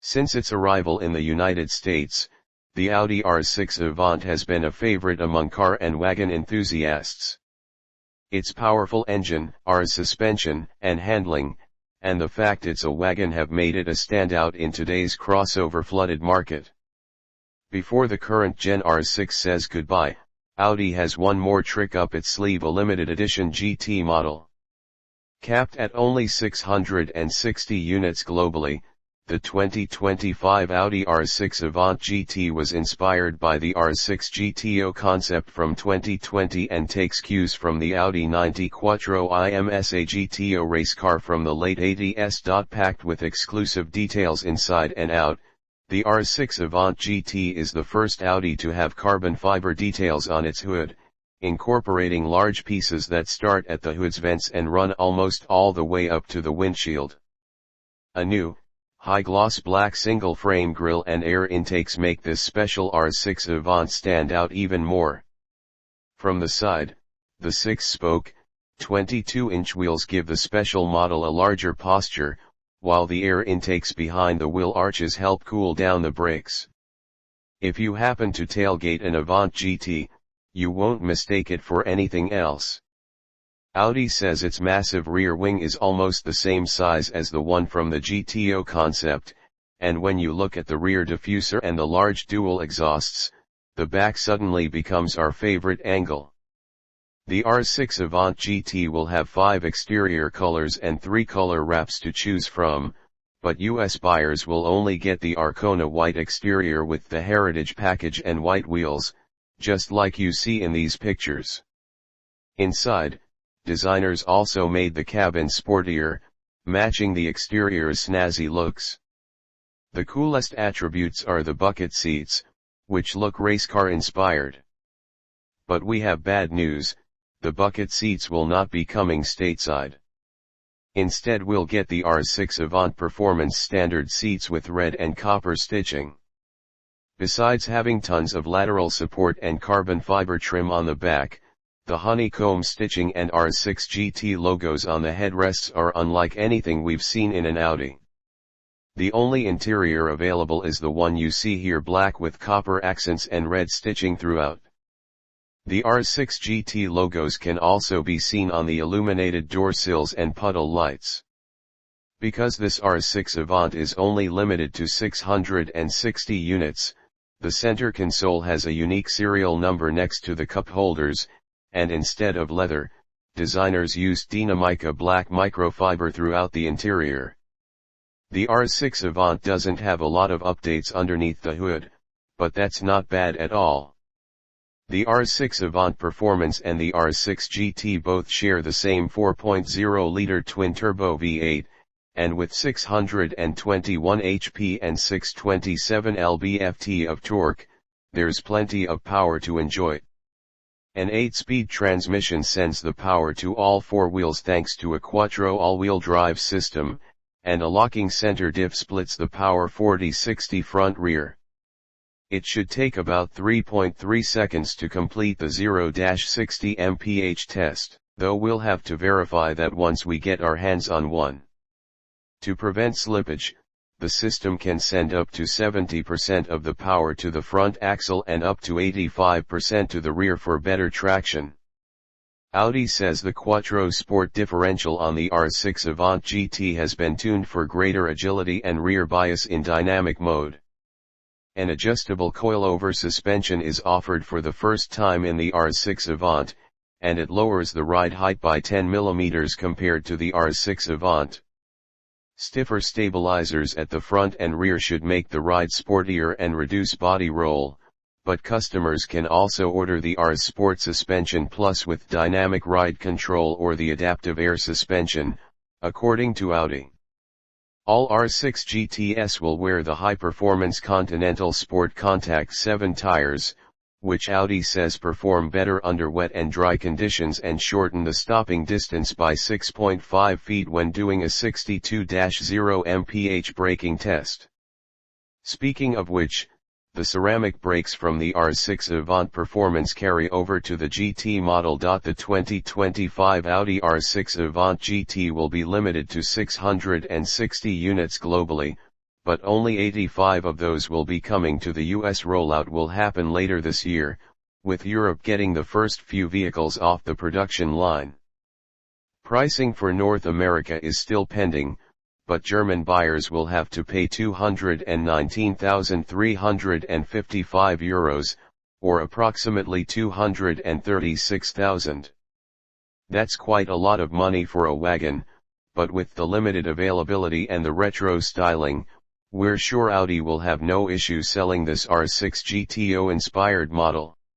Since its arrival in the United States, the Audi RS6 Avant has been a favorite among car and wagon enthusiasts. Its powerful engine, RS suspension, and handling, and the fact it's a wagon have made it a standout in today's crossover-flooded market. Before the current Gen RS6 says goodbye, Audi has one more trick up its sleeve: a limited edition GT model. Capped at only 660 units globally, the 2025 Audi RS6 Avant GT was inspired by the RS6 GTO concept from 2020 and takes cues from the Audi 90 Quattro IMSA GTO race car from the late 80s. Packed with exclusive details inside and out, the RS6 Avant GT is the first Audi to have carbon fiber details on its hood, incorporating large pieces that start at the hood's vents and run almost all the way up to the windshield. A new, high-gloss black single-frame grille and air intakes make this special RS6 Avant stand out even more. From the side, the 6-spoke, 22-inch wheels give the special model a larger posture, while the air intakes behind the wheel arches help cool down the brakes. If you happen to tailgate an Avant GT, you won't mistake it for anything else. Audi says its massive rear wing is almost the same size as the one from the GTO concept, and when you look at the rear diffuser and the large dual exhausts, the back suddenly becomes our favorite angle. The RS6 Avant GT will have 5 exterior colors and 3 color wraps to choose from, but US buyers will only get the Arcona white exterior with the Heritage package and white wheels, just like you see in these pictures. Inside, designers also made the cabin sportier, matching the exterior's snazzy looks. The coolest attributes are the bucket seats, which look race car inspired. But we have bad news: the bucket seats will not be coming stateside. Instead we'll get the RS6 Avant Performance standard seats with red and copper stitching. Besides having tons of lateral support and carbon fiber trim on the back, the honeycomb stitching and RS6 GT logos on the headrests are unlike anything we've seen in an Audi. The only interior available is the one you see here, black with copper accents and red stitching throughout. The RS6 GT logos can also be seen on the illuminated door sills and puddle lights. Because this RS6 Avant is only limited to 660 units, the center console has a unique serial number next to the cup holders, and instead of leather, designers used Dinamica black microfiber throughout the interior. The RS6 Avant doesn't have a lot of updates underneath the hood, but that's not bad at all. The RS6 Avant Performance and the RS6 GT both share the same 4.0-liter twin-turbo V8, and with 621 HP and 627 lb-ft of torque, there's plenty of power to enjoy. An 8-speed transmission sends the power to all 4 wheels thanks to a Quattro all-wheel drive system, and a locking center diff splits the power 40-60 front-rear. It should take about 3.3 seconds to complete the 0-60 mph test, though we'll have to verify that once we get our hands on one. To prevent slippage, the system can send up to 70% of the power to the front axle and up to 85% to the rear for better traction. Audi says the Quattro Sport differential on the RS6 Avant GT has been tuned for greater agility and rear bias in dynamic mode. An adjustable coilover suspension is offered for the first time in the RS6 Avant, and it lowers the ride height by 10 mm compared to the RS6 Avant. Stiffer stabilizers at the front and rear should make the ride sportier and reduce body roll, but customers can also order the RS Sport Suspension Plus with dynamic ride control or the adaptive air suspension, according to Audi. All RS6 GTS will wear the high-performance Continental Sport Contact 7 tires, which Audi says perform better under wet and dry conditions and shorten the stopping distance by 6.5 feet when doing a 62-0 mph braking test. Speaking of which, the ceramic brakes from the RS6 Avant Performance carry over to the GT model. The 2025 Audi RS6 Avant GT will be limited to 660 units globally, but only 85 of those will be coming to the US. Rollout will happen later this year, with Europe getting the first few vehicles off the production line. Pricing for North America is still pending, but German buyers will have to pay €219,355, or approximately $236,000. That's quite a lot of money for a wagon, but with the limited availability and the retro styling, we're sure Audi will have no issue selling this R6 GTO inspired model.